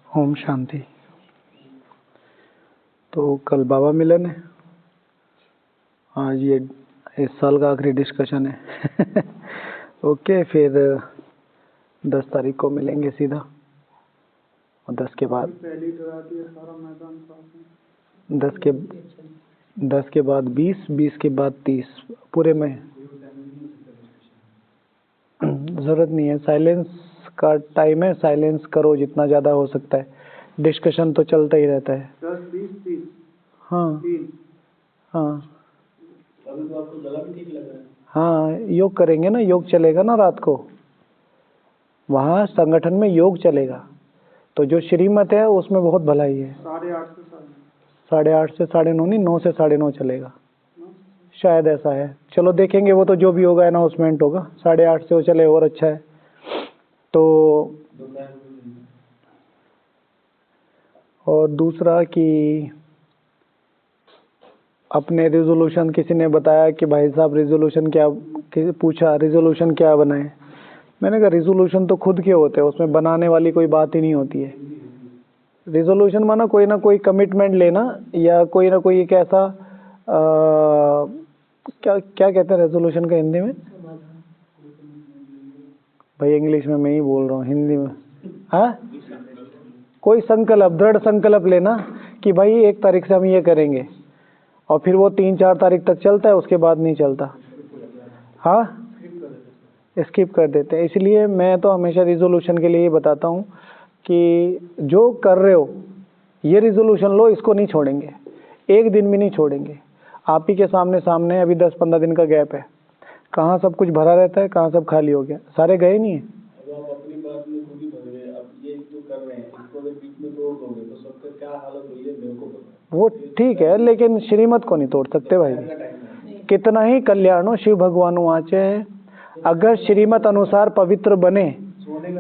ओम शांति। तो कल बाबा मिलन है, आज ये इस साल का आखिरी डिस्कशन है। ओके, फिर 10 तारीख को मिलेंगे सीधा, और 10 के बाद 10 के बाद 20 के बाद 30 पूरे में। ज़रूरत नहीं है, साइलेंस का टाइम है, साइलेंस करो जितना ज़्यादा हो सकता है, डिस्कशन तो चलता ही रहता है। 10, 20, 30। हाँ 3। हाँ अभी तो आपको गला भी ठीक लग रहा है। हाँ, योग करेंगे ना, योग चलेगा ना रात को, वहाँ संगठन में योग चलेगा। तो जो श्रीमत है उसमें बहुत भलाई है। 8:30 से 8:30 से 9:30 नहीं, 9 से 9:30 चलेगा शायद, ऐसा है। चलो देखेंगे, वो तो जो भी होगा अनाउंसमेंट होगा। 8:30 से वो चले और अच्छा है। तो और दूसरा कि अपने रिजोल्यूशन, किसी ने बताया कि भाई साहब रिजोल्यूशन क्या, पूछा रिजोल्यूशन क्या बनाए। मैंने कहा रिजोल्यूशन तो खुद के होते हैं, उसमें बनाने वाली कोई बात ही नहीं होती है। रिजोल्यूशन माना कोई ना कोई कमिटमेंट लेना, या कोई ना कोई एक ऐसा क्या क्या कहते हैं रेजोल्यूशन का हिंदी में? भाई इंग्लिश में मैं ही बोल रहा हूँ, हिंदी में हाँ, कोई संकल्प, दृढ़ संकल्प लेना कि भाई 1 तारीख से हम ये करेंगे, और फिर वो 3-4 तारीख तक चलता है, उसके बाद नहीं चलता। हाँ, स्किप कर देते हैं। इसलिए मैं तो हमेशा रिजोल्यूशन के लिए ये बताता हूँ कि जो कर रहे हो ये रिजोल्यूशन लो, इसको नहीं छोड़ेंगे, एक दिन भी नहीं छोड़ेंगे। आप ही के सामने सामने अभी 10-15 दिन का गैप है, कहाँ सब कुछ भरा रहता है, कहाँ सब खाली हो गया, सारे गए नहीं है। अब आप अपनी बात में खुद ही भर गए। अब ये जो कर रहे हैं इसको अगर बीच में तोड़ दोगे तो सबका क्या हालत हुई है मेरे को पता है। वो ठीक है, लेकिन श्रीमत को नहीं तोड़ सकते भाई। कितना ही कल्याण हो, शिव भगवान वाचे है, अगर श्रीमत अनुसार पवित्र बने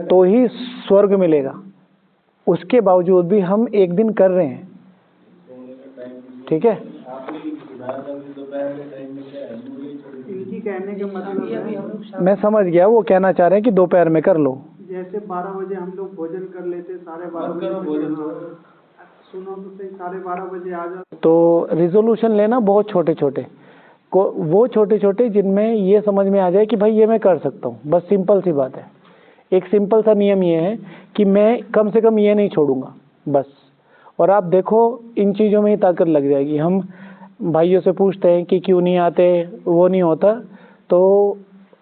तो ही स्वर्ग मिलेगा। उसके बावजूद भी हम एक दिन कर रहे हैं, ठीक है। इनकी कहने के मतलब है, मैं समझ गया, वो कहना चाह रहे हैं कि दोपहर में कर लो। जैसे 12 बजे हम लोग भोजन कर लेते, 12:30 बजे सुनो तो सही, 12:30 बजे आ जाओ। तो रिजोल्यूशन लेना बहुत छोटे छोटे को, वो छोटे छोटे जिनमें ये समझ में आ जाए कि भाई ये मैं कर सकता हूँ, बस सिंपल सी बात है। एक सिंपल सा नियम ये है कि मैं कम से कम ये नहीं छोड़ूंगा बस। और आप देखो इन चीज़ों में ही ताकत लग जाएगी। हम भाइयों से पूछते हैं कि क्यों नहीं आते, वो नहीं होता, तो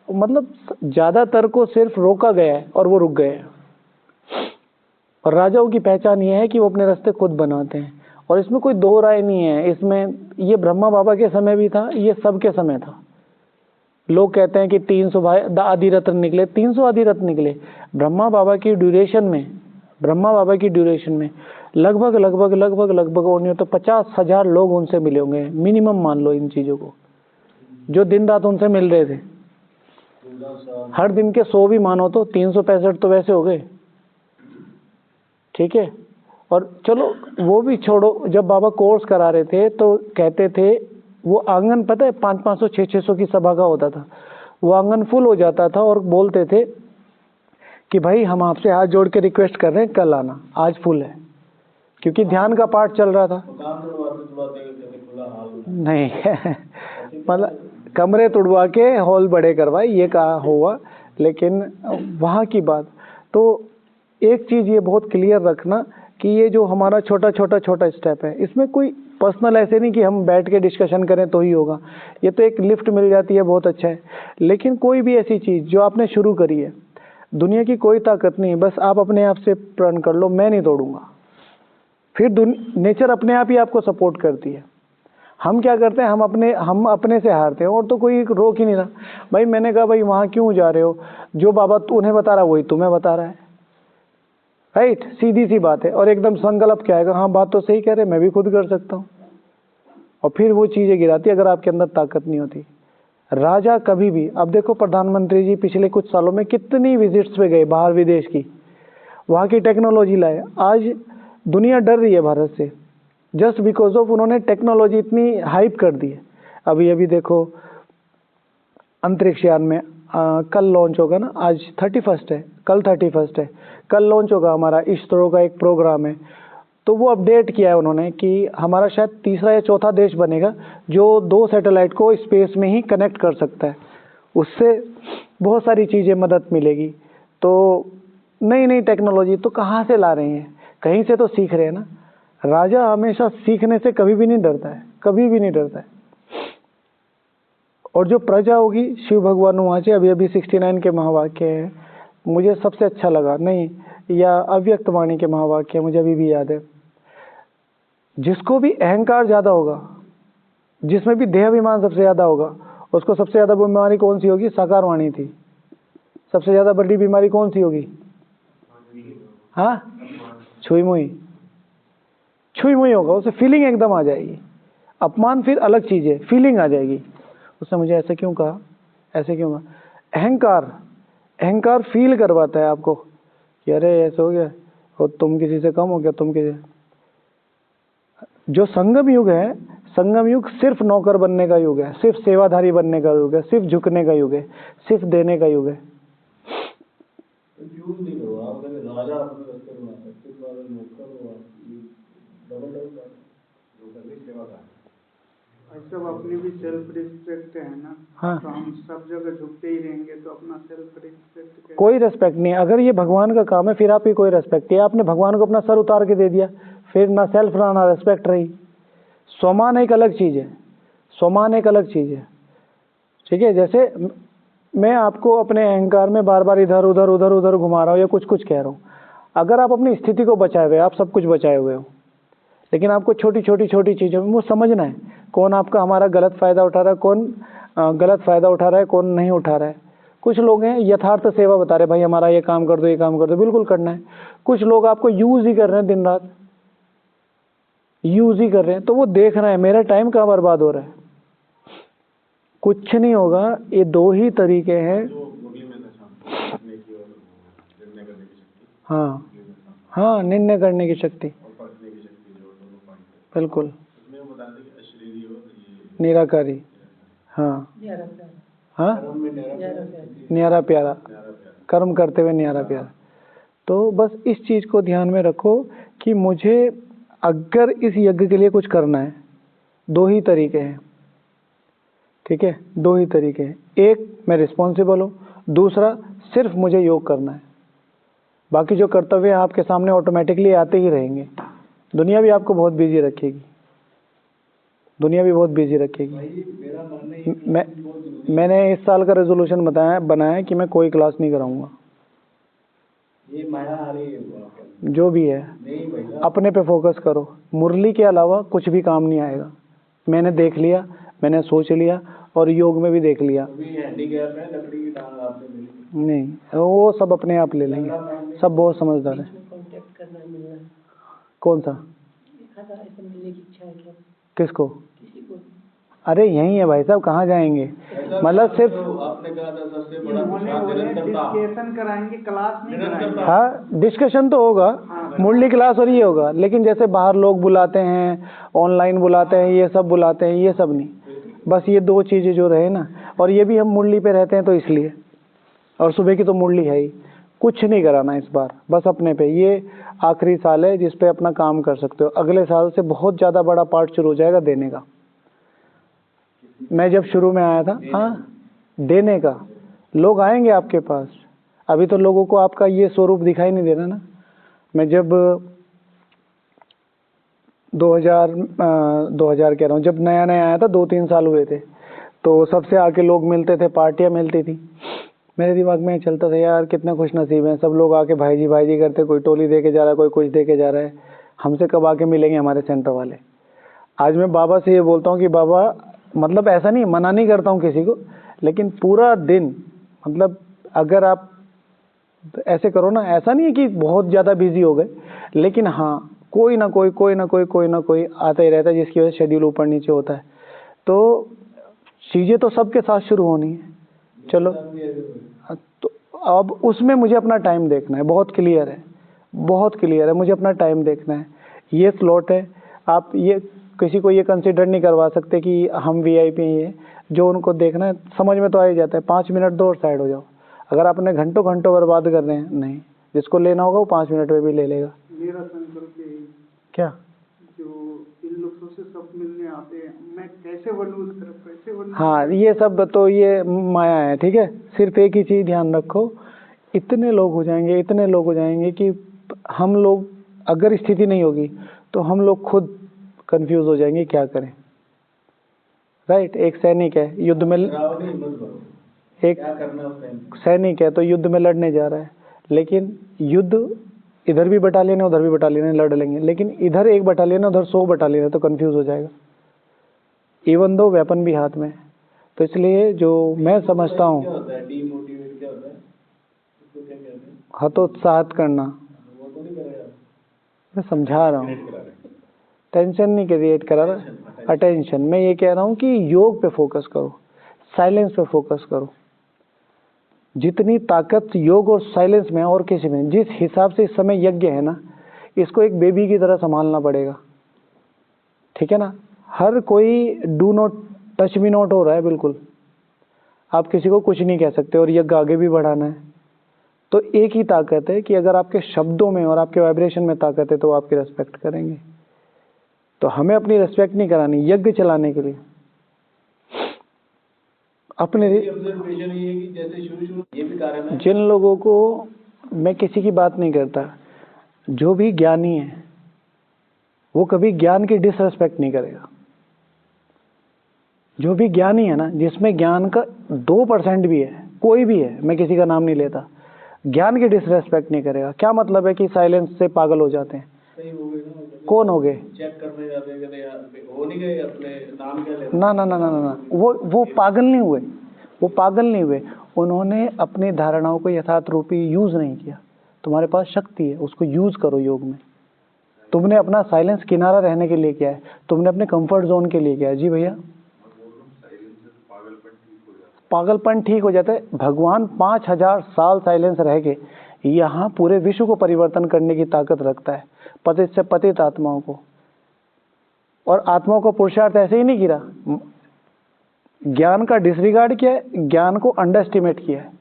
मतलब ज़्यादातर को सिर्फ रोका गया है और वो रुक गए हैं। और राजाओं की पहचान ये है कि वो अपने रास्ते खुद बनाते हैं, और इसमें कोई दो राय नहीं है। इसमें ये ब्रह्मा बाबा के समय भी था, ये सबके समय था। लोग कहते हैं कि 300 भाई आदि रत्न निकले, 300 आदि रत्न निकले। ब्रह्मा बाबा की ड्यूरेशन में, ब्रह्मा बाबा की ड्यूरेशन में लगभग लगभग लगभग लगभग और नहीं तो 50,000 लोग उनसे मिले होंगे मिनिमम, मान लो इन चीज़ों को, जो दिन रात उनसे मिल रहे थे। हर दिन के 100 भी मानो तो 365 तो वैसे हो गए, ठीक है। और चलो वो भी छोड़ो, जब बाबा कोर्स करा रहे थे तो कहते थे वो आंगन, पता है 500-500 600 की सभा का होता था, वो आंगन फुल हो जाता था, और बोलते थे कि भाई हम आपसे हाथ जोड़ के रिक्वेस्ट कर रहे हैं, कल आना, आज फुल है, क्योंकि ध्यान का पाठ चल रहा था। नहीं मतलब कमरे तुड़वा के हॉल बड़े करवाए, ये कहा हुआ, लेकिन वहाँ की बात। तो एक चीज़ ये बहुत क्लियर रखना कि ये जो हमारा छोटा छोटा छोटा स्टेप है, इसमें कोई पर्सनल ऐसे नहीं कि हम बैठ के डिस्कशन करें तो ही होगा। ये तो एक लिफ्ट मिल जाती है, बहुत अच्छा है। लेकिन कोई भी ऐसी चीज़ जो आपने शुरू करी है, दुनिया की कोई ताकत नहीं, बस आप अपने आप से प्रण कर लो, मैं नहीं तोड़ूंगा। फिर नेचर अपने आप ही आपको सपोर्ट करती है। हम क्या करते हैं, हम अपने से हारते हैं, और तो कोई रोक ही नहीं रहा। भाई मैंने कहा भाई वहाँ क्यों जा रहे हो, जो बाबा उन्हें बता रहा वही तुम्हें बता रहा है, राइट, सीधी सी बात है। और एकदम संकल्प क्या आएगा, हाँ बात तो सही कह रहे, मैं भी खुद कर सकता हूँ, और फिर वो चीज़ें गिराती अगर आपके अंदर ताकत नहीं होती। राजा कभी भी, अब देखो प्रधानमंत्री जी पिछले कुछ सालों में कितनी विजिट्स पे गए बाहर विदेश की, वहाँ की टेक्नोलॉजी लाए। आज दुनिया डर रही है भारत से, जस्ट बिकॉज ऑफ उन्होंने टेक्नोलॉजी इतनी हाइप कर दी है। अभी अभी देखो अंतरिक्ष यान में कल लॉन्च होगा ना, आज 31 है, कल 31 है, कल लॉन्च होगा हमारा इसरो का एक प्रोग्राम है। तो वो अपडेट किया है उन्होंने कि हमारा शायद तीसरा या चौथा देश बनेगा जो 2 सैटेलाइट को स्पेस में ही कनेक्ट कर सकता है। उससे बहुत सारी चीज़ें मदद मिलेगी। तो नई नई टेक्नोलॉजी तो कहाँ से ला रहे हैं, कहीं से तो सीख रहे हैं ना। राजा हमेशा सीखने से कभी भी नहीं डरता है, कभी भी नहीं डरता है। और जो प्रजा होगी, शिव भगवान वहाँ अभी अभी 69 के महावाक्य हैं, मुझे सबसे अच्छा लगा, नहीं या अव्यक्त वाणी के महावाक्य मुझे अभी भी याद है। जिसको भी अहंकार ज़्यादा होगा, जिसमें भी देहाभिमान सबसे ज़्यादा होगा, उसको सबसे ज़्यादा बीमारी कौन सी होगी? साकार वाणी थी। सबसे ज़्यादा बड़ी बीमारी कौन सी होगी? हाँ, छुई मुई, छुई मुई होगा, उसे फीलिंग एकदम आ जाएगी। अपमान फिर अलग चीज़ है, फीलिंग आ जाएगी। उसने मुझे ऐसे क्यों कहा, ऐसे क्यों कहा? अहंकार, अहंकार फील करवाता है आपको कि अरे ऐसे हो गया, और तुम किसी से कम हो गया, तुम किसी। जो संगम युग है, संगम युग सिर्फ नौकर बनने का युग है, सिर्फ सेवाधारी बनने का युग है, सिर्फ झुकने का युग है, सिर्फ देने का युग है। यूज नहीं करो आप, अगर राजा अपने रास्ते बना सकते हो, अगर नौकर हो आप, डबल नौकर भी सेवादार। सब अपनी भी सेल्फ रिस्पेक्ट है ना। हाँ, तो हम सब जगह झुकते ही रहेंगे तो अपना सेल्फ रिस्पेक्ट कोई रेस्पेक्ट नहीं। अगर ये भगवान का काम है फिर आपकी कोई रेस्पेक्ट है। आपने भगवान को अपना सर उतार के दे दिया, फिर ना सेल्फ रहा ना रेस्पेक्ट रही। स्वमान एक अलग चीज़ है, स्वमान एक अलग चीज़ है, ठीक है। जैसे मैं आपको अपने अहंकार में बार बार इधर उधर उधर उधर घुमा रहा हूँ या कुछ कुछ कह रहा हूँ, अगर आप अपनी स्थिति को बचाए हुए, आप सब कुछ बचाए हुए हो, लेकिन आपको छोटी छोटी छोटी चीज़ों में वो समझना है कौन आपका हमारा गलत फ़ायदा उठा रहा है, कौन गलत फ़ायदा उठा रहा है, कौन नहीं उठा रहा है। कुछ लोग हैं यथार्थ सेवा बता रहे, भाई हमारा ये काम कर दो, ये काम कर दो, बिल्कुल करना है। कुछ लोग आपको यूज़ ही कर रहे हैं, दिन रात यूज़ ही कर रहे हैं, तो वो देख रहे हैं मेरा टाइम कहाँ बर्बाद हो रहा है। कुछ नहीं होगा, ये 2 ही तरीके हैं। हाँ हाँ, निर्णय करने की शक्ति, बिल्कुल निराकारी। हाँ हाँ, न्यारा प्यारा, कर्म करते हुए न्यारा प्यारा। तो बस इस चीज़ को ध्यान में रखो कि मुझे अगर इस यज्ञ के लिए कुछ करना है, 2 ही तरीके हैं, ठीक है, 2 ही तरीके हैं। एक, मैं रिस्पॉन्सिबल हूँ, दूसरा सिर्फ मुझे योग करना है। बाकी जो कर्तव्य आपके सामने ऑटोमेटिकली आते ही रहेंगे। दुनिया भी आपको बहुत बिजी रखेगी, दुनिया भी बहुत बिजी रखेगी। मैंने इस साल का रेजोल्यूशन बनाया कि मैं कोई क्लास नहीं कराऊंगा। ये माया आ रही है, जो भी है नहीं भैया, अपने पे फोकस करो। मुरली के अलावा कुछ भी काम नहीं आएगा। मैंने देख लिया, मैंने सोच लिया, और योग में भी देख लिया। अभी हैंडीकैप है, लकड़ी की टांग आपने मिली नहीं, वो सब अपने आप ले लेंगे, सब बहुत समझदार है। कांटेक्ट करना है, मिलना है। कौन सा? ऐसे मिलने की इच्छा है क्या किसको? किसी को? अरे यही है भाई साहब, कहाँ जाएंगे? मतलब सिर्फ आपने कहा था सबसे बड़ा डिस्कशन कराएंगे, क्लास नहीं कराएंगे। हाँ, डिस्कशन तो होगा, मुरली क्लास और ये होगा, लेकिन जैसे बाहर लोग बुलाते हैं, ऑनलाइन बुलाते हैं, ये सब बुलाते हैं, ये सब नहीं। बस ये 2 चीज़ें जो रहे ना, और ये भी हम मुरली पे रहते हैं तो इसलिए, और सुबह की तो मुरली है ही। कुछ नहीं कराना इस बार, बस अपने पे। ये आखिरी साल है जिस पे अपना काम कर सकते हो। अगले साल से बहुत ज़्यादा बड़ा पार्ट शुरू हो जाएगा देने का। मैं जब शुरू में आया था, हाँ, देने का, लोग आएंगे आपके पास। अभी तो लोगों को आपका ये स्वरूप दिखाई नहीं दे रहा ना। मैं जब 2000 कह रहा हूँ, जब नया नया आया था, 2-3 साल हुए थे, तो सबसे आके लोग मिलते थे, पार्टियाँ मिलती थी। मेरे दिमाग में चलता था, यार कितना खुश नसीब है, सब लोग आके भाई जी करते, कोई टोली दे के जा रहा है, कोई कुछ दे के जा रहा है, हमसे कब आके मिलेंगे हमारे सेंटर वाले। आज मैं बाबा से ये बोलता हूँ कि बाबा, मतलब ऐसा नहीं, मना नहीं करता हूँ किसी को, लेकिन पूरा दिन, मतलब अगर आप ऐसे करो ना, ऐसा नहीं है कि बहुत ज़्यादा बिजी हो गए, लेकिन हाँ, कोई ना कोई आता ही रहता है, जिसकी वजह से शेड्यूल ऊपर नीचे होता है। तो चीज़ें तो सबके साथ शुरू होनी है। चलो, तो अब उसमें मुझे अपना टाइम देखना है, बहुत क्लियर है, बहुत क्लियर है, मुझे अपना टाइम देखना है। ये स्लॉट है, आप ये किसी को ये कंसिडर नहीं करवा सकते कि हम VIP हैं। ये जो उनको देखना है समझ में तो आ ही जाता है, 5 मिनट दो और साइड हो जाओ। अगर आपने घंटों घंटों बर्बाद कर रहे हैं, नहीं, जिसको लेना होगा वो 5 मिनट में भी ले लेगा। मेरा संकल्प यही, क्या जो इन लोगों से सब मिलने आते हैं, मैं कैसे बनूं उस तरफ, कैसे बनूं। हाँ, ये सब तो ये माया है, ठीक है। सिर्फ एक ही चीज ध्यान रखो, इतने लोग हो जाएंगे, इतने लोग हो जाएंगे कि हम लोग, अगर स्थिति नहीं होगी तो हम लोग खुद कंफ्यूज हो जाएंगे क्या करें। राइट, एक सैनिक है युद्ध में, डराओ नहीं, हिम्मत करो, एक क्या करना है उस टाइम। सैनिक है तो युद्ध में लड़ने जा रहा है, लेकिन युद्ध इधर भी बटालियन है उधर भी बटालियन है, लड़ लेंगे, लेकिन इधर एक बटालियन है उधर 100 बटालियन है, तो कंफ्यूज हो जाएगा, इवन दो वेपन भी हाथ में। तो इसलिए जो मैं समझता क्या हूँ, होता है डीमोटिवेट, क्या होता है उसको, क्या कहते हैं, हतोत्साहित करना, वो तो नहीं करेगा। मैं समझा रहा हूँ, क्रिएट करा रहे हैं। टेंशन नहीं क्रिएट करा रहा, अटेंशन। मैं ये कह रहा हूँ कि योग पे फोकस करो, साइलेंस पे फोकस करो। जितनी ताकत योग और साइलेंस में है और किसी में, जिस हिसाब से इस समय यज्ञ है ना, इसको एक बेबी की तरह संभालना पड़ेगा, ठीक है ना। हर कोई do not touch me not हो रहा है, बिल्कुल आप किसी को कुछ नहीं कह सकते, और यज्ञ आगे भी बढ़ाना है। तो एक ही ताकत है कि अगर आपके शब्दों में और आपके वाइब्रेशन में ताकत है तो वो आपकी रेस्पेक्ट करेंगे। तो हमें अपनी रेस्पेक्ट नहीं करानी यज्ञ चलाने के लिए। अपने ऑब्जर्वेशन ये है कि जैसे शुरू ये भी कारण है, जिन लोगों को, मैं किसी की बात नहीं करता, जो भी ज्ञानी है वो कभी ज्ञान की डिसरेस्पेक्ट नहीं करेगा। जो भी ज्ञानी है ना, जिसमें ज्ञान का 2% भी है, कोई भी है, मैं किसी का नाम नहीं लेता, ज्ञान की डिसरेस्पेक्ट नहीं करेगा। क्या मतलब है कि साइलेंस से पागल हो जाते हैं? सही हो गए ना, कौन हो गए? चेक करने जाते हैं, कहते यार हो नहीं गए, अपने नाम क्या ले, ना ना ना ना ना ना, वो पागल नहीं हुए, वो पागल नहीं हुए, उन्होंने अपनी धारणाओं को यथार्थ रूपी यूज नहीं किया। तुम्हारे पास शक्ति है, उसको यूज करो योग में। तुमने अपना साइलेंस किनारा रहने के लिए किया है, तुमने अपने कंफर्ट जोन के लिए किया है। जी भैया, पागलपन ठीक हो जाता है। भगवान 5000 साल साइलेंस रह के यहाँ पूरे विश्व को परिवर्तन करने की ताकत रखता है, पतित से पतित आत्माओं को, और आत्माओं को पुरुषार्थ ऐसे ही नहीं गिरा, ज्ञान का डिसरिगार्ड किया है, ज्ञान को अंडर एस्टिमेट किया है,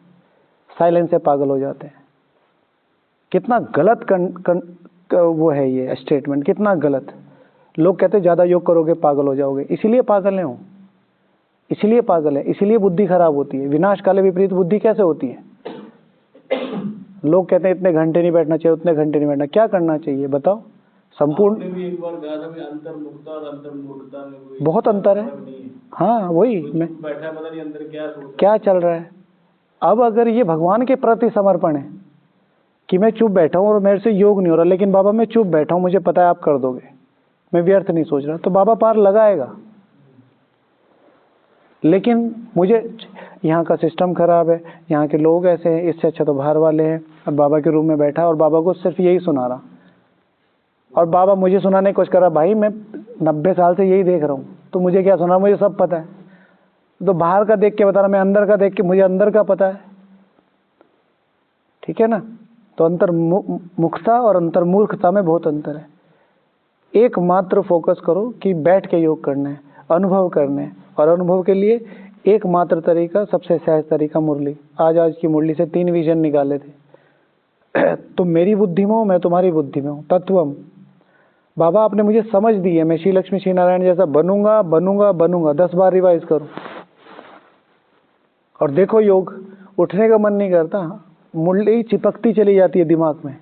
साइलेंस से पागल हो जाते हैं। कितना गलत वो है ये स्टेटमेंट, कितना गलत। लोग कहते हैं ज्यादा योग करोगे पागल हो जाओगे, इसीलिए पागल है, इसीलिए पागल है, इसीलिए बुद्धि खराब होती है। विनाश काले विपरीत बुद्धि कैसे होती है? लोग कहते हैं इतने घंटे नहीं बैठना चाहिए, उतने घंटे नहीं बैठना। क्या करना चाहिए बताओ? संपूर्ण, आपने भी एक बार कहा था कि अंतर्मुखता और अंतर्मूर्खता में कोई बहुत अंतर है। हाँ, वही मैं बैठा, पता नहीं अंदर क्या सोच क्या चल रहा है। अब अगर ये भगवान के प्रति समर्पण है कि मैं चुप बैठा हूँ और मेरे से योग नहीं हो रहा, लेकिन बाबा मैं चुप बैठा हूँ, मुझे पता है आप कर दोगे, मैं व्यर्थ नहीं सोच रहा, तो बाबा पार लगाएगा। लेकिन मुझे यहाँ का सिस्टम खराब है, यहाँ के लोग ऐसे हैं, इससे अच्छा तो बाहर वाले हैं, और बाबा के रूम में बैठा और बाबा को सिर्फ यही सुना रहा, और बाबा मुझे सुनाने की कोशिश कर रहा। भाई मैं 90 साल से यही देख रहा हूँ, तो मुझे क्या सुना, मुझे सब पता है। तो बाहर का देख के बता रहा, मैं अंदर का देख के, मुझे अंदर का पता है, ठीक है ना। तो अंतर्मुखता और अंतर्मूर्खता में बहुत अंतर है। एकमात्र फोकस करो कि बैठ के योग करना है, अनुभव करना है, और अनुभव के लिए एकमात्र तरीका, सबसे सहज तरीका मुरली। आज की मुरली से 3 विजन निकाले थे। तुम मेरी बुद्धि में हो, मैं तुम्हारी बुद्धि में हूँ, तत्वम। बाबा आपने मुझे समझ दी है, मैं श्री लक्ष्मी श्री नारायण जैसा बनूंगा बनूंगा बनूंगा। 10 बार रिवाइज करो और देखो योग, उठने का मन नहीं करता, मुरली चिपकती चली जाती है दिमाग में,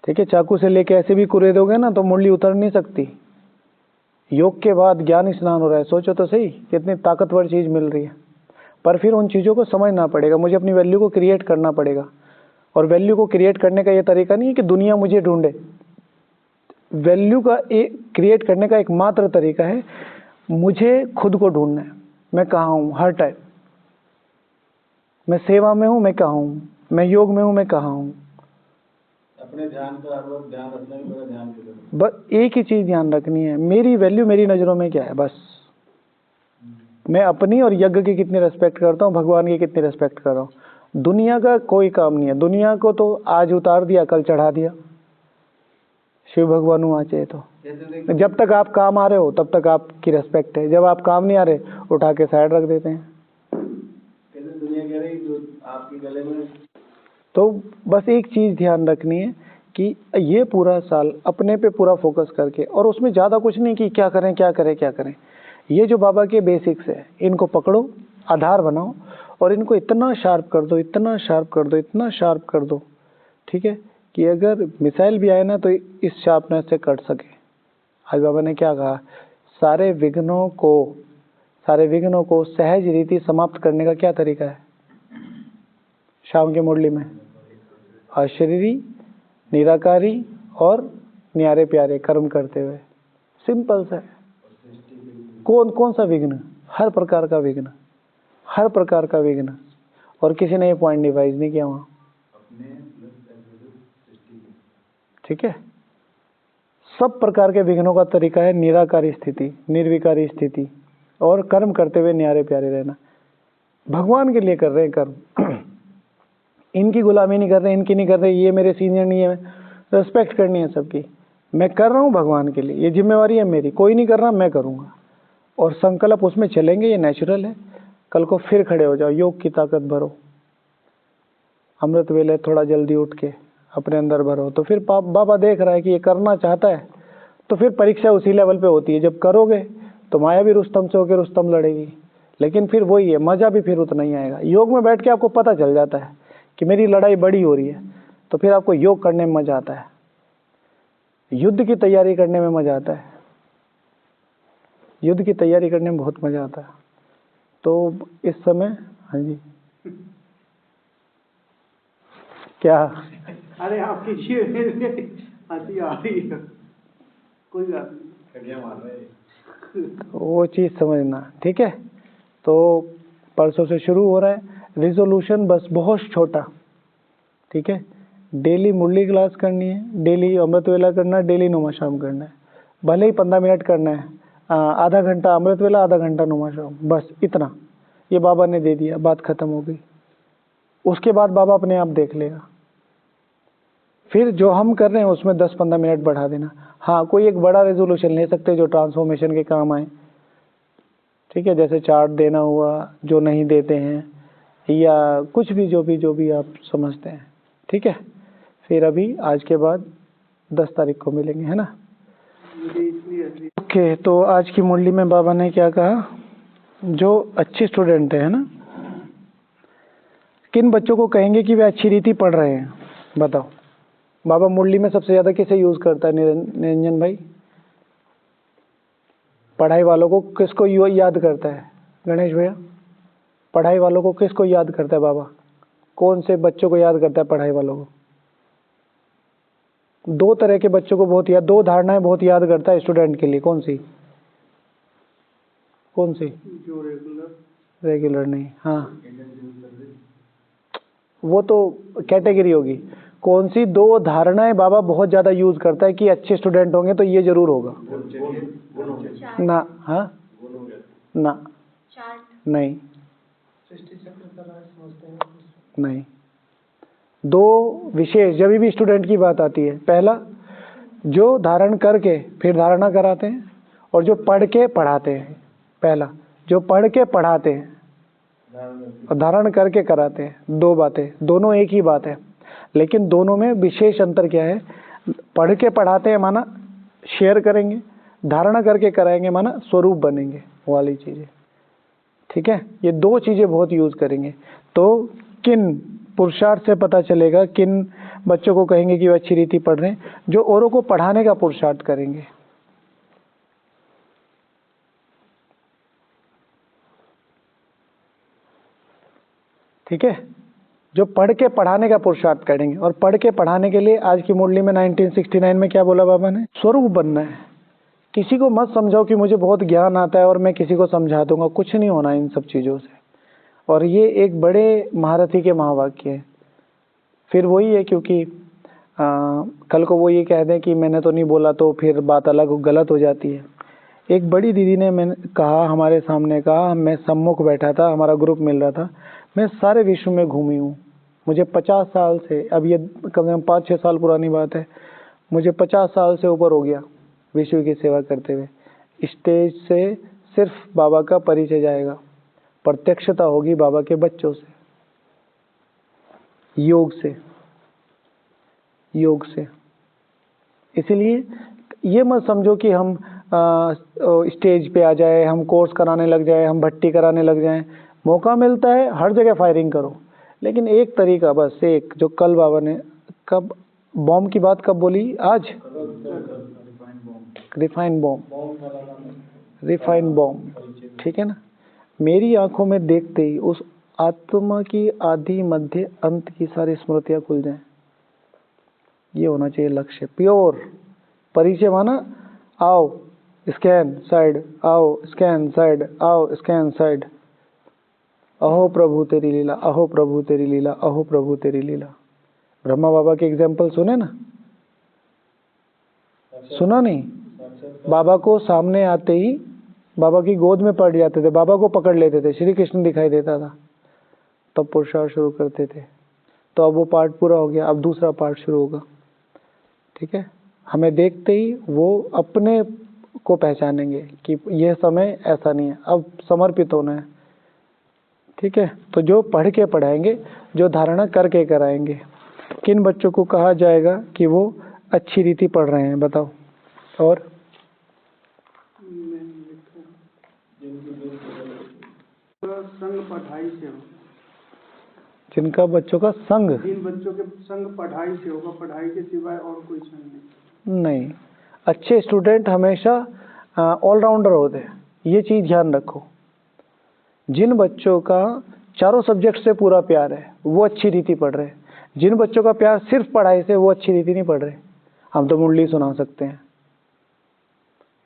ठीक है। चाकू से लेके ऐसे भी कुरेदोगे ना तो मुरली उतर नहीं सकती। योग के बाद ज्ञान स्नान हो रहा है, सोचो तो सही कितनी ताकतवर चीज मिल रही है। पर फिर उन चीजों को समझना पड़ेगा, मुझे अपनी वैल्यू को क्रिएट करना पड़ेगा। और वैल्यू को क्रिएट करने का ये तरीका नहीं है कि दुनिया मुझे ढूंढे। वैल्यू का क्रिएट करने का एकमात्र तरीका है मुझे खुद को ढूंढना है। मैं कहाँ हूँ हर टाइम, मैं सेवा में हूँ, मैं कहाँ हूँ, मैं योग में हूँ, मैं कहाँ हूँ। अपने ध्यान का हर वक्त ध्यान रखना भी बड़ा ध्यान की जरूरत है। बस एक ही चीज ध्यान रखनी है, मेरी वैल्यू मेरी नजरों में क्या है। बस मैं अपनी और यज्ञ की कितनी रेस्पेक्ट करता हूँ, भगवान की कितनी रेस्पेक्ट कर रहा हूँ। दुनिया का कोई काम नहीं है, दुनिया को तो आज उतार दिया कल चढ़ा दिया। शिव भगवान आचे तो जैसे देखो जब तक आप काम आ रहे हो तब तक आपकी रेस्पेक्ट है, जब आप काम नहीं आ रहे उठा के साइड रख देते हैं। कैसे दुनिया कह रही जो आपके गले में तो बस एक चीज ध्यान रखनी है कि ये पूरा साल अपने पे पूरा फोकस करके, और उसमें ज्यादा कुछ नहीं कि क्या करें क्या करें क्या करें। ये जो बाबा के बेसिक्स है इनको पकड़ो, आधार बनाओ और इनको इतना शार्प कर दो, इतना शार्प कर दो, इतना शार्प कर दो, ठीक है, कि अगर मिसाइल भी आए ना तो इस शार्पनेस से कट सके। आज बाबा ने क्या कहा, सारे विघ्नों को सहज रीति समाप्त करने का क्या तरीका है शाम की मुरली में, अशरीरी, निराकारी और न्यारे प्यारे कर्म करते हुए। सिंपल सा है। कौन सा विघ्न, हर प्रकार का विघ्न, हर प्रकार का विघ्न। और किसी ने ये पॉइंट डिवाइज नहीं किया वहां, ठीक है। सब प्रकार के विघ्नों का तरीका है निराकारी स्थिति, निर्विकारी स्थिति और कर्म करते हुए न्यारे प्यारे रहना। भगवान के लिए कर रहे हैं कर्म, इनकी गुलामी नहीं कर रहे, इनकी नहीं कर रहे, ये मेरे सीनियर नहीं है, रेस्पेक्ट करनी है सबकी। मैं कर रहा हूँ भगवान के लिए, ये जिम्मेवारी है मेरी, कोई नहीं कर रहा मैं करूँगा। और संकल्प उसमें चलेंगे, ये नेचुरल है। कल को फिर खड़े हो जाओ, योग की ताकत भरो, अमृत वेले थोड़ा जल्दी उठ के अपने अंदर भरो। तो फिर बाबा देख रहा है कि ये करना चाहता है, तो फिर परीक्षा उसी लेवल पे होती है। जब करोगे तो माया भी रुस्तम से होकर रुस्तम लड़ेगी, लेकिन फिर वही है, मजा भी फिर उतना ही आएगा। योग में बैठ के आपको पता चल जाता है कि मेरी लड़ाई बड़ी हो रही है, तो फिर आपको योग करने में मजा आता है, युद्ध की तैयारी करने में मजा आता है, युद्ध की तैयारी करने में बहुत मजा आता है। तो इस समय, हाँ जी, क्या, अरे आप कीजिए, हंसी आ रही है, कोई बात नहीं। कटिया मार रहे हैं। वो चीज समझना, ठीक है। तो परसों से शुरू हो रहा है रिजोल्यूशन, बस बहुत छोटा, ठीक है। डेली मुरली क्लास करनी है, डेली अमृत वेला करना है, डेली नुमा शाम करना है, भले ही 15 मिनट करना है, आधा घंटा अमृत वेला, आधा घंटा नुमा शाम, बस इतना। ये बाबा ने दे दिया, बात खत्म हो गई। उसके बाद बाबा अपने आप देख लेगा। फिर जो हम कर रहे हैं उसमें 10-15 मिनट बढ़ा देना। हाँ, कोई एक बड़ा रेजोल्यूशन ले सकते हैं जो ट्रांसफॉर्मेशन के काम आए, ठीक है, जैसे चार्ट देना हुआ जो नहीं देते हैं, या कुछ भी जो भी आप समझते हैं, ठीक है। फिर अभी आज के बाद 10 तारीख को मिलेंगे, है ना। मुझे इसलिए ओके, तो आज की मुरली में बाबा ने क्या कहा, जो अच्छे स्टूडेंट है ना, किन बच्चों को कहेंगे कि वे अच्छी रीति पढ़ रहे हैं, बताओ। बाबा मुरली में सबसे ज्यादा किसे यूज करता है निरंजन भाई, पढ़ाई वालों को किसको याद करता है गणेश भैया, पढ़ाई वालों को किसको याद करता है बाबा, कौन से बच्चों को याद करता है पढ़ाई वालों को। दो तरह के बच्चों को बहुत याद, दो धारणाएं बहुत याद करता है स्टूडेंट के लिए, कौन सी जो रेगुलर नहीं, हाँ वो तो कैटेगरी होगी। कौन सी दो धारणाएं बाबा बहुत ज्यादा यूज करता है कि अच्छे स्टूडेंट होंगे तो ये जरूर होगा ना, हाँ ना, नहीं नहीं, दो विशेष जब भी स्टूडेंट की बात आती है, पहला जो धारण करके फिर धारणा कराते हैं, और जो पढ़ के पढ़ाते हैं। पहला जो पढ़ के पढ़ाते हैं और धारण करके कराते हैं, दो बातें, दोनों एक ही बात है, लेकिन दोनों में विशेष अंतर क्या है। पढ़ के पढ़ाते हैं माना शेयर करेंगे, धारणा करके कराएंगे माना स्वरूप बनेंगे, वाली चीजें, ठीक है। ये दो चीजें बहुत यूज करेंगे। तो किन पुरुषार्थ से पता चलेगा किन बच्चों को कहेंगे कि वो अच्छी रीति पढ़ रहे हैं, जो औरों को पढ़ाने का पुरुषार्थ करेंगे, ठीक है, जो पढ़ के पढ़ाने का पुरुषार्थ करेंगे। और पढ़ के पढ़ाने के लिए आज की मुरली में 1969 में क्या बोला बाबा ने, स्वरूप बनना है। किसी को मत समझाओ कि मुझे बहुत ज्ञान आता है और मैं किसी को समझा दूंगा, कुछ नहीं होना इन सब चीजों से। और ये एक बड़े महारथी के महावाक्य है। फिर वही है, क्योंकि कल को वो ये कह दें कि मैंने तो नहीं बोला, तो फिर बात अलग गलत हो जाती है। एक बड़ी दीदी ने मैंने कहा, हमारे सामने कहा, मैं सम्मुख बैठा था, हमारा ग्रुप मिल रहा था, मैं सारे विश्व में घूमी हूँ, मुझे 50 साल से, अब ये कम से कम 5-6 साल पुरानी बात है, मुझे 50 साल से ऊपर हो गया विश्व की सेवा करते हुए। स्टेज से सिर्फ बाबा का परिचय जाएगा, प्रत्यक्षता होगी बाबा के बच्चों से, योग से, योग से। इसलिए ये मत समझो कि हम स्टेज पे आ जाए, हम कोर्स कराने लग जाए, हम भट्टी कराने लग जाएं। मौका मिलता है हर जगह फायरिंग करो, लेकिन एक तरीका बस एक, जो कल बाबा ने कब बॉम्ब की बात कब बोली, आज रिफाइन बॉम्ब, रिफाइन बॉम्ब, ठीक है ना। मेरी आंखों में देखते ही उस आत्मा की आदि मध्य अंत की सारी स्मृतियां खुल जाएं। ये होना चाहिए लक्ष्य, प्योर परिचय माना आओ स्कैन साइड, आओ स्कैन साइड, आओ स्कैन साइड। अहो प्रभु तेरी लीला, अहो प्रभु तेरी लीला, अहो प्रभु तेरी लीला। ब्रह्मा बाबा के एग्जाम्पल सुने ना, सुना नहीं? बाबा को सामने आते ही बाबा की गोद में पड़ जाते थे, बाबा को पकड़ लेते थे, श्री कृष्ण दिखाई देता था, तब पुरुषार्थ शुरू करते थे। तो अब वो पार्ट पूरा हो गया, अब दूसरा पार्ट शुरू होगा, ठीक है। हमें देखते ही वो अपने को पहचानेंगे कि यह समय ऐसा नहीं है, अब समर्पित होना है, ठीक है। तो जो पढ़ के पढ़ाएंगे, जो धारणा करके कराएंगे। किन बच्चों को कहा जाएगा कि वो अच्छी रीति पढ़ रहे हैं, बताओ। और संग पढ़ाई से हो, जिनका बच्चों का संग, जिन बच्चों के संग पढ़ाई से होगा, पढ़ाई के सिवाय और कोई संग नहीं। अच्छे स्टूडेंट हमेशा ऑलराउंडर होते हैं, ये चीज ध्यान रखो। जिन बच्चों का चारों सब्जेक्ट से पूरा प्यार है वो अच्छी रीति पढ़ रहे हैं। जिन बच्चों का प्यार सिर्फ पढ़ाई से, वो अच्छी रीति नहीं पढ़ रहे। हम तो मुरली सुना सकते हैं,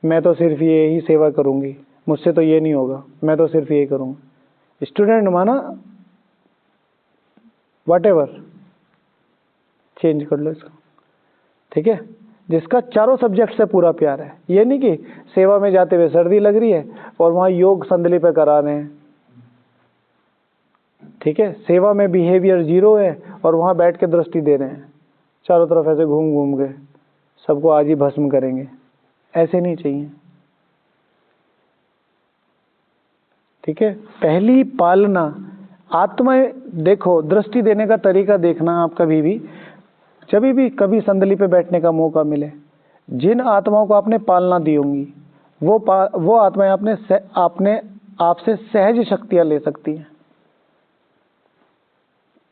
मैं तो सिर्फ ये ही सेवा करूंगी, मुझसे तो ये नहीं होगा, मैं तो सिर्फ ये करूंगा। स्टूडेंट माना व्हाटएवर, चेंज कर लो इसको, ठीक है। जिसका चारों सब्जेक्ट से पूरा प्यार है, ये नहीं कि सेवा में जाते हुए सर्दी लग रही है और वहां योग संदली पे करा रहे हैं, ठीक है। सेवा में बिहेवियर जीरो है और वहां बैठ के दृष्टि दे रहे हैं, चारों तरफ ऐसे घूम घूम के सबको आज ही भस्म करेंगे, ऐसे नहीं चाहिए, ठीक है। पहली पालना आत्मा, देखो दृष्टि देने का तरीका देखना आप कभी भी, जब भी कभी संदली पे बैठने का मौका मिले, जिन आत्माओं को आपने पालना दी होंगी वो आत्माएं आपने आपसे सहज शक्तियां ले सकती हैं,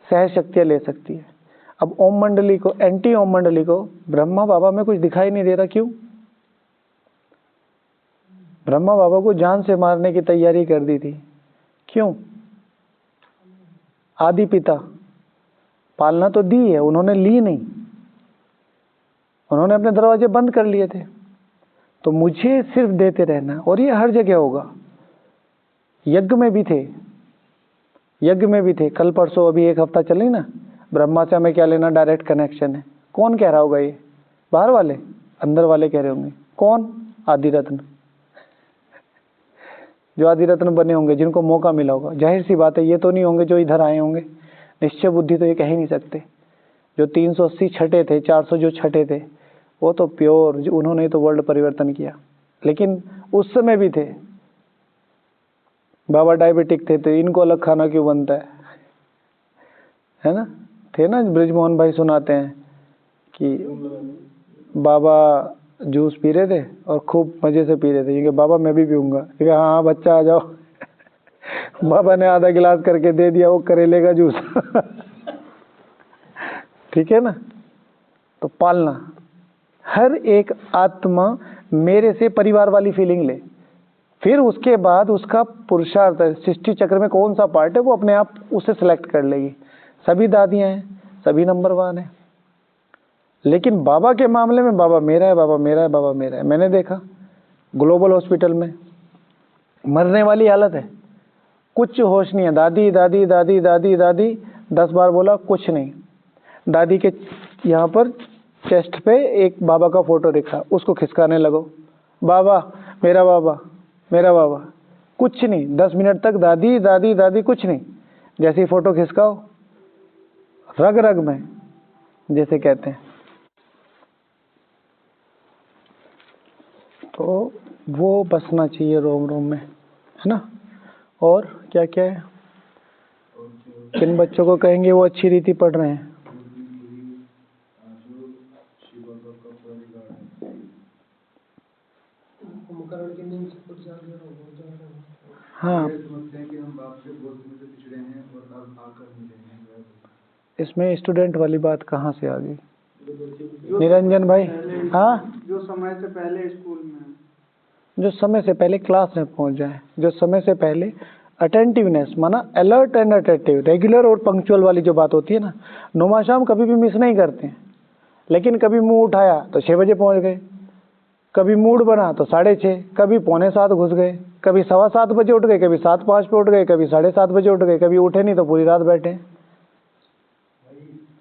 सहज शक्तियां ले सकती है। अब ओम मंडली को, एंटी ओम मंडली को ब्रह्मा बाबा में कुछ दिखाई नहीं दे रहा, क्यों? ब्रह्मा बाबा को जान से मारने की तैयारी कर दी थी, क्यों? आदि पिता, पालना तो दी है, उन्होंने ली नहीं, उन्होंने अपने दरवाजे बंद कर लिए थे। तो मुझे सिर्फ देते रहना, और ये हर जगह होगा। यज्ञ में भी थे, यज्ञ में भी थे, कल परसों अभी एक हफ्ता चली ना, ब्रह्मा से हमें क्या लेना, डायरेक्ट कनेक्शन है। कौन कह रहा होगा ये? बाहर वाले? अंदर वाले कह रहे होंगे। कौन? आदि रत्न, जो आदि रत्न बने होंगे, जिनको मौका मिला होगा। जाहिर सी बात है ये तो नहीं होंगे जो इधर आए होंगे, निश्चय बुद्धि तो ये कह ही नहीं सकते। जो 380 छठे थे, 400 जो छठे थे, वो तो प्योर, उन्होंने तो वर्ल्ड परिवर्तन किया। लेकिन उस समय भी थे, बाबा डायबिटिक थे, तो इनको अलग खाना क्यों बनता है ना? थे ना, ब्रिजमोहन भाई सुनाते हैं कि बाबा जूस पी रहे थे और खूब मजे से पी रहे थे, क्योंकि बाबा मैं भी पीऊंगा, क्योंकि हाँ बच्चा आ जाओ बाबा ने आधा गिलास करके दे दिया वो करेले का जूस ठीक है ना। तो पालना, हर एक आत्मा मेरे से परिवार वाली फीलिंग ले, फिर उसके बाद उसका पुरुषार्थ, सृष्टि चक्र में कौन सा पार्ट है वो अपने आप उसे सिलेक्ट कर लेगी। सभी दादियां हैं, सभी नंबर 1 है, लेकिन बाबा के मामले में बाबा मेरा है, बाबा मेरा है, बाबा मेरा है। मैंने देखा ग्लोबल हॉस्पिटल में मरने वाली हालत है, कुछ होश नहीं है। दादी दादी दादी दादी दादी 10 बार बोला, कुछ नहीं। दादी के यहाँ पर चेस्ट पे एक बाबा का फोटो दिखा, उसको खिसकाने लगो, बाबा मेरा बाबा मेरा बाबा, कुछ नहीं। 10 मिनट तक दादी दादी दादी, कुछ नहीं। जैसे ही फोटो खिसकाओ, रग रग में, जैसे कहते हैं, तो वो बसना चाहिए रोम रोम में, है ना। और क्या क्या है, किन बच्चों को कहेंगे वो अच्छी रीति पढ़ रहे हैं? कुंभकर्ण के नींद से कुछ ज्यादा हो जाता है। हाँ, समझते हैं कि हम बाप से बहुत से पिछड़े हैं और अब आकर मिले हैं। इसमें स्टूडेंट वाली बात कहाँ से आ गई निरंजन भाई? हाँ, जो समय से पहले स्कूल में, जो समय से पहले क्लास में पहुंच जाए, जो समय से पहले अटेंटिवनेस माना अलर्ट एंड अटेंटिव, रेगुलर और पंक्चुअल वाली जो बात होती है ना। नुमा शाम कभी भी मिस नहीं करते हैं, लेकिन कभी मुंह उठाया तो 6 बजे पहुंच गए, कभी मूड बना तो 6:30, कभी 6:45 घुस गए, कभी 7:15 बजे उठ गए, कभी 7:05 पे उठ गए, कभी 7:30 बजे उठ गए, कभी उठे नहीं तो पूरी रात बैठे।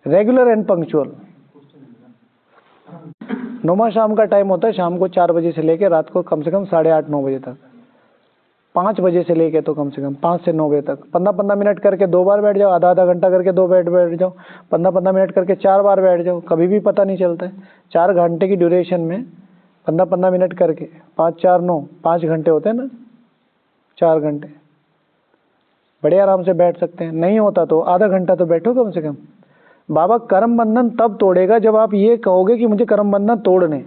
Regular and punctual. नुमा शाम का टाइम होता है शाम को 4 बजे से लेकर रात को कम से कम 8:30-9 बजे तक। 5 बजे से लेके तो कम से कम 5 से 9 बजे तक 15-15 मिनट करके 2 बार बैठ जाओ, आधा घंटा करके 2 बैठ जाओ, 15-15 मिनट करके 4 बार बैठ जाओ, कभी भी पता नहीं चलता है। 4 घंटे की ड्यूरेशन में 15-15 मिनट करके 5-4-9 5 घंटे होते हैं ना, 4 घंटे बड़े आराम से बैठ सकते हैं। नहीं होता तो आधा घंटा तो बैठो कम से कम। बाबा कर्म बंधन तब तोड़ेगा जब आप ये कहोगे कि मुझे कर्म बंधन तोड़ने।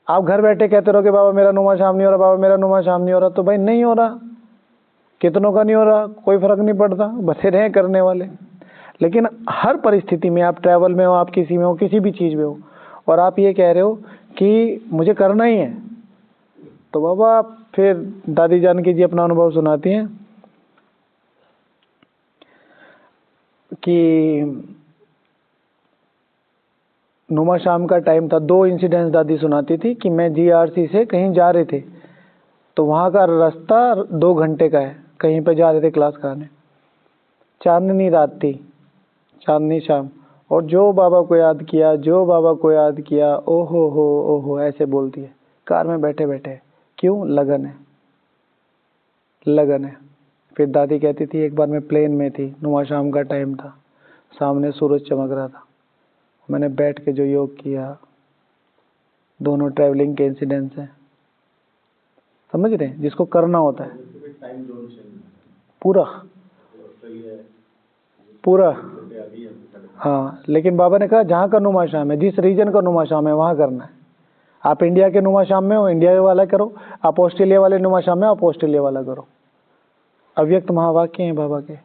आप घर बैठे कहते रहो कि बाबा मेरा नुमा शाम नहीं हो रहा, बाबा मेरा नुमा शाम नहीं हो रहा, तो भाई नहीं हो रहा, कितनों का नहीं हो रहा, कोई फर्क नहीं पड़ता, बसे रहे करने वाले। लेकिन हर परिस्थिति में, आप ट्रैवल में हो, आप किसी में हो, किसी भी चीज़ में हो, और आप ये कह रहे हो कि मुझे करना ही है, तो बाबा फिर दादी जान की जी अपना अनुभव सुनाती हैं कि नुमा शाम का टाइम था। 2 इंसिडेंट्स दादी सुनाती थी कि मैं GRC से कहीं जा रहे थे, तो वहाँ का रास्ता 2 घंटे का है, कहीं पे जा रहे थे क्लास कराने। चांदनी रात थी, चांदनी शाम, और जो बाबा को याद किया, जो बाबा को याद किया, ओहो ऐसे बोलती है कार में बैठे बैठे। क्यों? लगन है, लगन है। फिर दादी कहती थी एक बार मैं प्लेन में थी, नुमा शाम का टाइम था, सामने सूरज चमक रहा था, मैंने बैठ के जो योग किया। दोनों ट्रैवलिंग के इंसिडेंट्स हैं, समझ रहे हैं, जिसको करना होता है पूरा पूरा। हाँ, लेकिन बाबा ने कहा जहाँ का नुमा शाम है, जिस रीजन का नुमा शाम है वहाँ करना है। आप इंडिया के नुमा शाम में हो, इंडिया वाला करो, आप ऑस्ट्रेलिया वाले नुमा शाम में, आप ऑस्ट्रेलिया वाला करो। अव्यक्त महावाक्य हैं बाबा के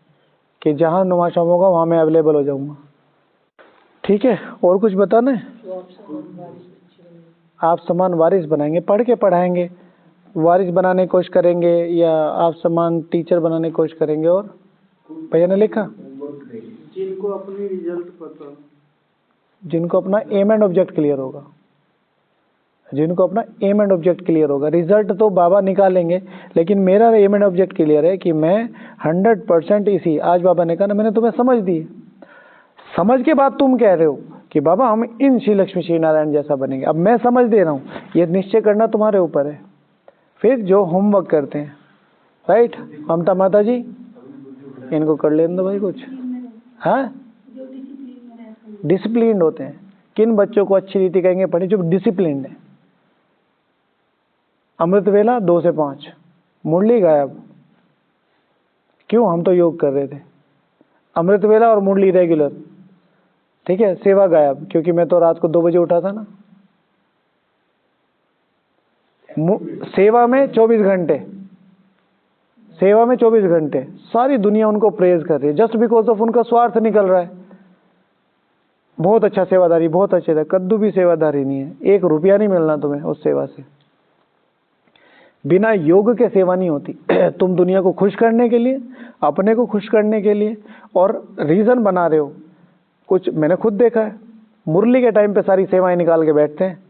कि जहाँ नुमा शाम होगा वहाँ मैं अवेलेबल हो जाऊँगा। ठीक है, और कुछ बताना है? आप समान वारिस बनाएंगे, पढ़ के पढ़ाएंगे, वारिस बनाने की कोशिश करेंगे, या आप समान टीचर बनाने की कोशिश करेंगे। और भैया ने लिखा जिनको अपनी रिजल्ट पता, जिनको अपना एम एंड ऑब्जेक्ट क्लियर होगा, जिनको अपना एम एंड ऑब्जेक्ट क्लियर होगा। रिजल्ट तो बाबा निकालेंगे, लेकिन मेरा एम एंड ऑब्जेक्ट क्लियर है कि मैं 100% इसी, आज बाबा ने कहा ना मैंने तुम्हें समझ दी। समझ के बाद तुम कह रहे हो कि बाबा हम इन श्री लक्ष्मी श्री नारायण जैसा बनेंगे। अब मैं समझ दे रहा हूँ, ये निश्चय करना तुम्हारे ऊपर है। फिर जो होमवर्क करते हैं, राइट, ममता माता जी इनको कर लेने दो भाई कुछ। हाँ, डिसिप्लिन्ड होते हैं। किन बच्चों को अच्छी रीति कहेंगे पढ़े? जो डिसिप्लिन्ड है। अमृत वेला 2 से 5, मुरली गायब। क्यों? हम तो योग कर रहे थे। अमृत वेला और मुरली रेगुलर, ठीक है। सेवा गायब, क्योंकि मैं तो रात को 2 बजे उठा था ना। सेवा में 24 घंटे, सेवा में 24 घंटे सारी दुनिया उनको प्रेज कर रही है, जस्ट बिकॉज ऑफ उनका स्वार्थ निकल रहा है। बहुत अच्छा सेवादारी, बहुत अच्छे था। कद्दू भी सेवादारी नहीं है, 1 रुपया नहीं मिलना तुम्हें उस सेवा से। बिना योग के सेवा नहीं होती। तुम दुनिया को खुश करने के लिए, अपने को खुश करने के लिए और रीजन बना रहे हो कुछ। मैंने खुद देखा है, मुरली के टाइम पे सारी सेवाएं निकाल के बैठते हैं,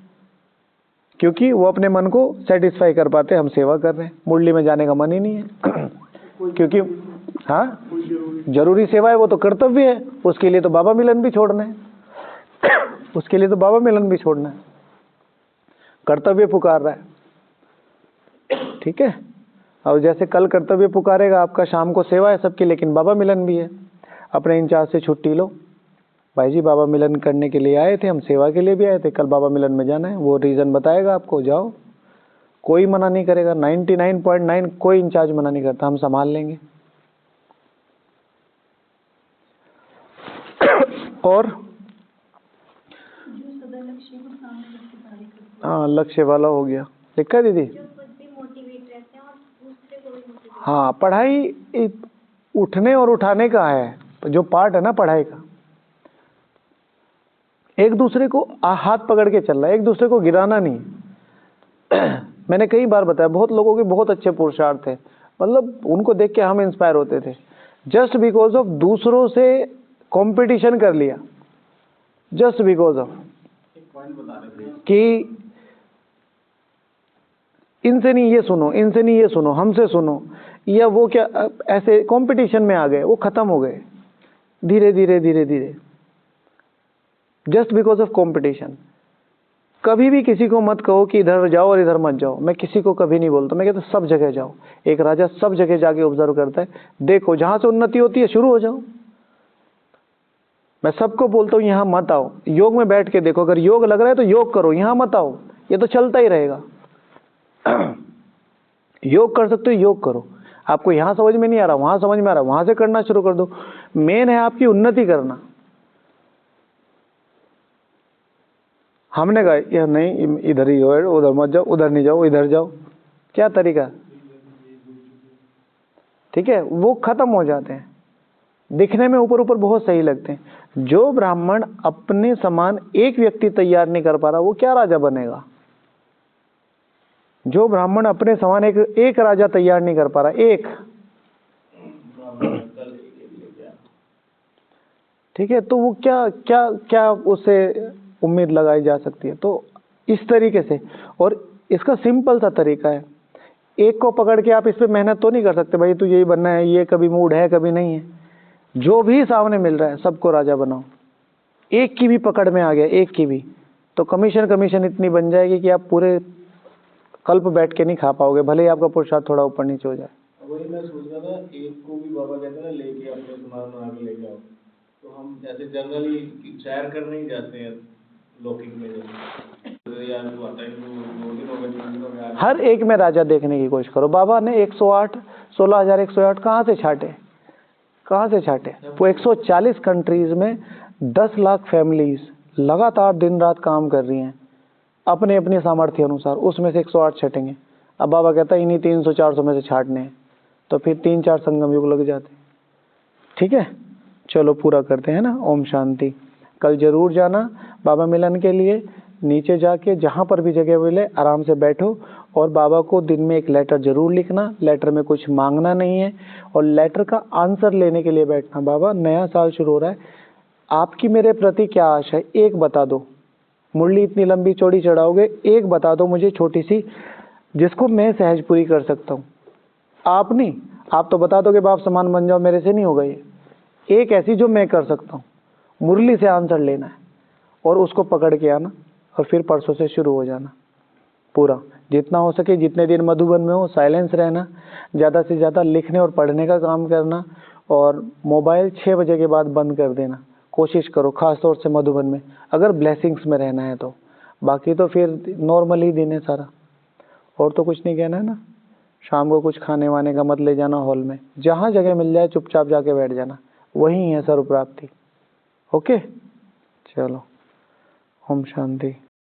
क्योंकि वो अपने मन को सेटिस्फाई कर पाते हैं। हम सेवा कर रहे हैं, मुरली में जाने का मन ही नहीं है। क्योंकि हाँ, जरूरी सेवा है, वो तो कर्तव्य है। उसके लिए तो बाबा मिलन भी छोड़ना है, उसके लिए तो बाबा मिलन भी छोड़ना है। कर्तव्य पुकार रहा है, ठीक है। और जैसे कल कर्तव्य पुकारेगा आपका, शाम को सेवा है सबकी, लेकिन बाबा मिलन भी है। अपने इंचार्ज से छुट्टी लो, भाई जी बाबा मिलन करने के लिए आए थे, हम सेवा के लिए भी आए थे, कल बाबा मिलन में जाना है। वो रीज़न बताएगा आपको, जाओ कोई मना नहीं करेगा, 99.9 कोई इंचार्ज मना नहीं करता, हम संभाल लेंगे। और हाँ, लक्ष्य वाला हो गया, लिखा दीदी। हाँ, पढ़ाई उठने और उठाने का है, जो पार्ट है ना पढ़ाई का, एक दूसरे को हाथ पकड़ के चलना, एक दूसरे को गिराना नहीं। मैंने कई बार बताया, बहुत लोगों के बहुत अच्छे पुरुषार्थ थे, मतलब उनको देख के हम इंस्पायर होते थे, जस्ट बिकॉज ऑफ दूसरों से कंपटीशन कर लिया, जस्ट बिकॉज ऑफ कि इनसे नहीं ये सुनो, इनसे नहीं ये सुनो, हमसे सुनो, या वो क्या, ऐसे कंपटीशन में आ गए, वो खत्म हो गए धीरे धीरे धीरे धीरे, जस्ट बिकॉज ऑफ कंपटीशन। कभी भी किसी को मत कहो कि इधर जाओ और इधर मत जाओ, मैं किसी को कभी नहीं बोलता, मैं कहता सब जगह जाओ। एक राजा सब जगह जाके ऑब्जर्व करता है, देखो जहां से उन्नति होती है शुरू हो जाओ। मैं सबको बोलता हूँ यहाँ मत आओ, योग में बैठ के देखो, अगर योग लग रहा है तो योग करो, यहाँ मत आओ, ये तो चलता ही रहेगा। योग कर सकते हो, योग करो। आपको यहाँ समझ में नहीं आ रहा, वहां समझ में आ रहा, वहां से करना शुरू कर दो। मेन है आपकी उन्नति करना। हमने कहा यह नहीं, इधर ही हो, उधर मत जाओ, उधर नहीं जाओ, इधर जाओ, क्या तरीका, ठीक है, वो खत्म हो जाते हैं। दिखने में ऊपर ऊपर बहुत सही लगते हैं। जो ब्राह्मण अपने समान एक व्यक्ति तैयार नहीं कर पा रहा, वो क्या राजा बनेगा। जो ब्राह्मण अपने समान एक राजा तैयार नहीं कर पा रहा, एक, ठीक है, तो वो क्या क्या क्या उससे उम्मीद लगाई जा सकती है। तो इस तरीके से, और इसका सिंपल सा तरीका है, एक को पकड़ के आप इस पे मेहनत तो नहीं कर सकते, भाई तू यही बनना है, ये कभी मूड है कभी नहीं है, जो भी सामने मिल रहा है सबको राजा बनाओ। एक की भी पकड़ में आ गया, एक की भी, तो कमीशन इतनी बन जाएगी कि आप पूरे कल्प बैठ के नहीं खा पाओगे, भले ही आपका पुरुषार्थ थोड़ा ऊपर नीचे हो जाए। वही मैं सोच रहा था, एक को भी बाबा कहते हैं ना लेके अपने सामान बना के लेके आओ, तो हम जैसे जनरली सैर करने ही जाते हैं लौकिक में, हर एक में राजा देखने की कोशिश करो। बाबा ने 108 16,108 कहाँ से छाटे, कहाँ से छाटे। वो 140 कंट्रीज में 10 लाख फैमिलीज लगातार दिन रात काम कर रही हैं अपने अपने सामर्थ्य अनुसार, उसमें से 108 छटेंगे। अब बाबा कहता है इन्हीं 300-400 में से छाटने हैं, तो फिर 3-4 संगम युग लग जाते। ठीक है, चलो पूरा करते हैं ना। ओम शांति। कल जरूर जाना बाबा मिलन के लिए। नीचे जाके जहाँ पर भी जगह मिले आराम से बैठो, और बाबा को दिन में एक लेटर जरूर लिखना। लेटर में कुछ मांगना नहीं है, और लेटर का आंसर लेने के लिए बैठना। बाबा नया साल शुरू हो रहा है, आपकी मेरे प्रति क्या आशा है, एक बता दो। मुरली इतनी लंबी चौड़ी चढ़ाओगे, एक बता दो मुझे छोटी सी, जिसको मैं सहज पूरी कर सकता हूँ। आप नहीं, आप तो बता दोगे बाप समान बन जाओ, मेरे से नहीं होगा ये। एक ऐसी जो मैं कर सकता हूँ, मुरली से आंसर लेना है और उसको पकड़ के आना, और फिर परसों से शुरू हो जाना पूरा। जितना हो सके, जितने दिन मधुबन में हो साइलेंस रहना, ज़्यादा से ज़्यादा लिखने और पढ़ने का काम करना, और मोबाइल 6 बजे के बाद बंद कर देना कोशिश करो, खास तौर से मधुबन में अगर ब्लेसिंग्स में रहना है तो। बाकी तो फिर नॉर्मल ही दिन है सारा, और तो कुछ नहीं कहना है ना। शाम को कुछ खाने वाने का मत ले जाना हॉल में, जहाँ जगह मिल जाए चुपचाप जाके बैठ जाना, वही है सर्व प्राप्ति। ओके, चलो ओम शांति।